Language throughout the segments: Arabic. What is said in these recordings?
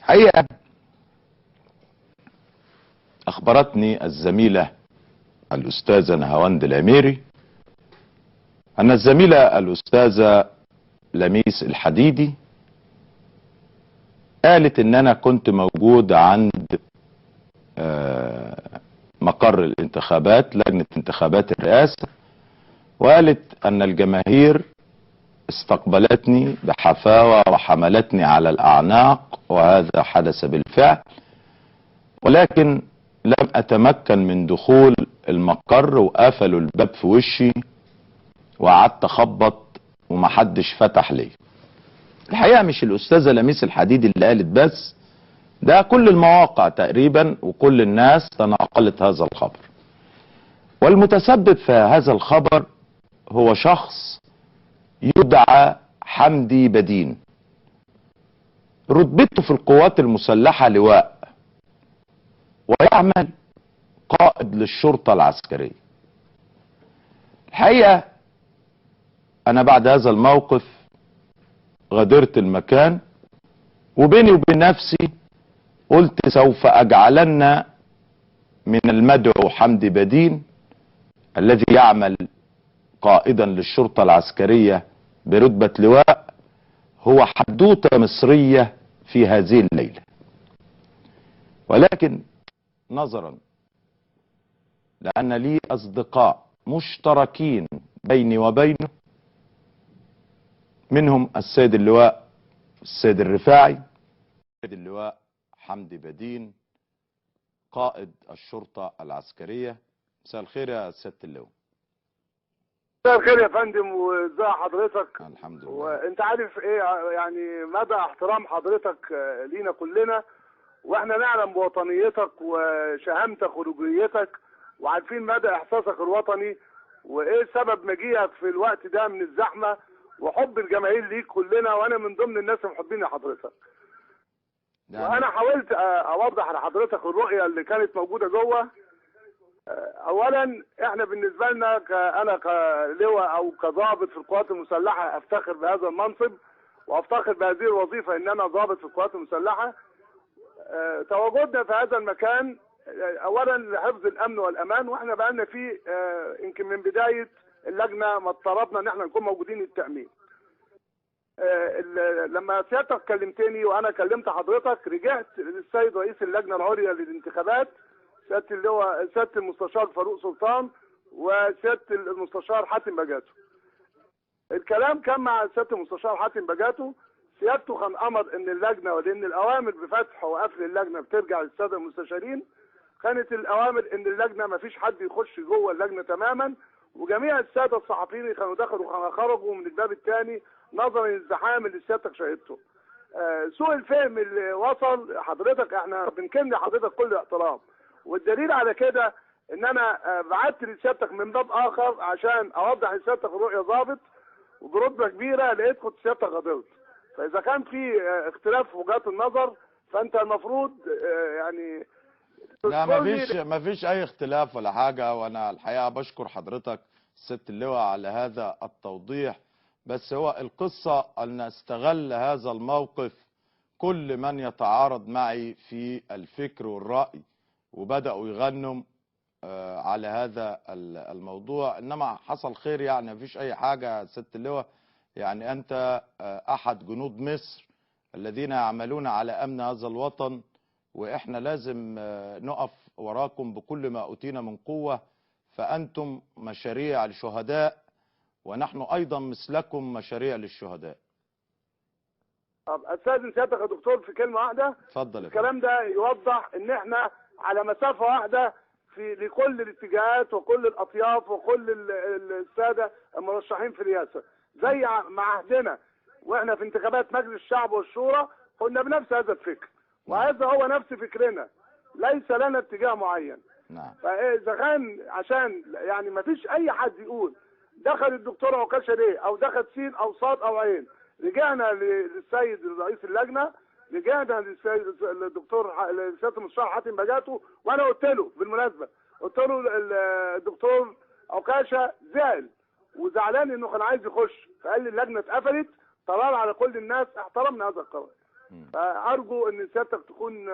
حقيقة أخبرتني الزميلة الأستاذة نهاوند العميري أن الزميلة الأستاذة لميس الحديدي قالت إن أنا كنت موجود عند مقر الانتخابات، لجنة انتخابات الرئاسة، وقالت أن الجماهير استقبلتني بحفاوة وحملتني على الأعناق، وهذا حدث بالفعل، ولكن لم أتمكن من دخول المقر وقفلوا الباب في وشي وقعدت أخبط ومحدش فتح لي. الحقيقة مش الأستاذة لميس الحديدي اللي قالت بس، ده كل المواقع تقريبا وكل الناس تناقلت هذا الخبر. والمتسبب في هذا الخبر هو شخص يدعى حمدي بدين، رتبته في القوات المسلحة لواء، ويعمل قائد للشرطة العسكرية. الحقيقة أنا بعد هذا الموقف غادرت المكان، وبيني وبين نفسي قلت سوف أجعلن من المدعو حمدي بدين الذي يعمل قائدا للشرطة العسكرية برتبة لواء هو حدوتة مصرية في هذه الليلة. ولكن نظرا لأن لي أصدقاء مشتركين بيني وبينه، منهم السيد اللواء السيد الرفاعي، السيد اللواء حمدي بدين قائد الشرطة العسكرية. مساء الخير يا سيادة اللواء. مساء الخير يا فندم، وازي حضرتك؟ الحمد لله. وانت عارف ايه يعني مدى احترام حضرتك لينا كلنا، واحنا نعلم بوطنيتك وشهامتك ورجوليتك، وعارفين مدى احساسك الوطني وايه سبب مجيئك في الوقت ده من الزحمه وحب الجماهير ليك كلنا، وانا من ضمن الناس المحبين لحضرتك. وانا حاولت اوضح لحضرتك الرؤيه اللي كانت موجوده جوه. اولا احنا بالنسبه لنا انا كلواء او كضابط في القوات المسلحه افتخر بهذا المنصب وافتخر بهذه الوظيفه ان انا ضابط في القوات المسلحه. تواجدنا في هذا المكان اولا لحفظ الامن والامان، واحنا بقالنا فيه يمكن من بدايه اللجنه ما اضطربنا ان احنا نكون موجودين للتامين. لما سيادتك كلمتني وانا كلمت حضرتك رجعت للسيد رئيس اللجنه العليا للانتخابات سياده اللواء سياده المستشار فاروق سلطان وسياده المستشار حاتم بجاتو. الكلام كان مع سياده المستشار حاتم بجاتو، سيادته كان امر ان اللجنه، ولان الاوامر بفتح وقفل اللجنه بترجع للساده المستشارين، كانت الاوامر ان اللجنه ما فيش حد يخش جوه اللجنه تماما، وجميع الساده الصحفيين اللي كانوا دخلوا وكانوا خرجوا من الباب الثاني نظرا للزحام اللي سيادتك شاهدته. سوء الفهم اللي وصل حضرتك احنا بنكن لحضرتك كل احترام، والدليل على كده ان انا بعت لسيادتك من باب اخر عشان اوضح لسيادتك الرؤيه ضابط وبرتبه كبيره، لقيت كنت سيادتك غضبت. فاذا كان في اختلاف في وجهات النظر فانت المفروض يعني لا ما فيش اي اختلاف ولا حاجه، وانا الحقيقه بشكر حضرتك الست اللواء على هذا التوضيح. بس هو القصه ان استغل هذا الموقف كل من يتعارض معي في الفكر والراي، وبداوا يغنوا على هذا الموضوع. انما حصل خير، يعني ما فيش اي حاجه. ست اللواء يعني انت احد جنود مصر الذين يعملون على امن هذا الوطن، واحنا لازم نقف وراكم بكل ما اوتينا من قوة، فانتم مشاريع لشهداء ونحن ايضا مثلكم مشاريع للشهداء. طب استاذن سيادتك يا دكتور في كلمة واحدة. اتفضل. الكلام ده يوضح ان احنا على مسافة واحدة في لكل الاتجاهات وكل الاطياف وكل السادة المرشحين في الرئاسة، زي مع عهدنا واحنا في انتخابات مجلس الشعب والشورى كنا بنفس هذا الفكر، وهذا هو نفس فكرنا، ليس لنا اتجاه معين. نعم. فاذا كان عشان يعني ما فيش اي حد يقول دخل الدكتور عكاشة ليه او دخل سين او صاد او عين، رجعنا للسيد رئيس اللجنه، رجعنا للسيد الدكتور سياده المستشار حاتم بجاتو، وانا قلت له بالمناسبه، قلت له الدكتور عكاشة زعل وزعلان انه كان عايز يخش، فقال لي اللجنه اتقفلت، قرار على كل الناس، احترمنا هذا القرار. فارجو ان سيادتك تكون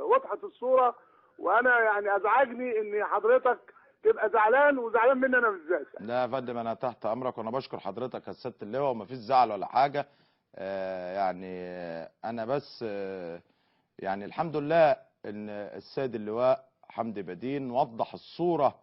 وضحت الصوره، وانا يعني ازعجني ان حضرتك تبقى زعلان وزعلان مني انا بالذات. لا يا فندم، انا تحت امرك، وانا بشكر حضرتك يا سياده اللواء، ومفيش زعل ولا حاجه. يعني انا بس يعني الحمد لله ان السيد اللواء حمدي بدين وضح الصوره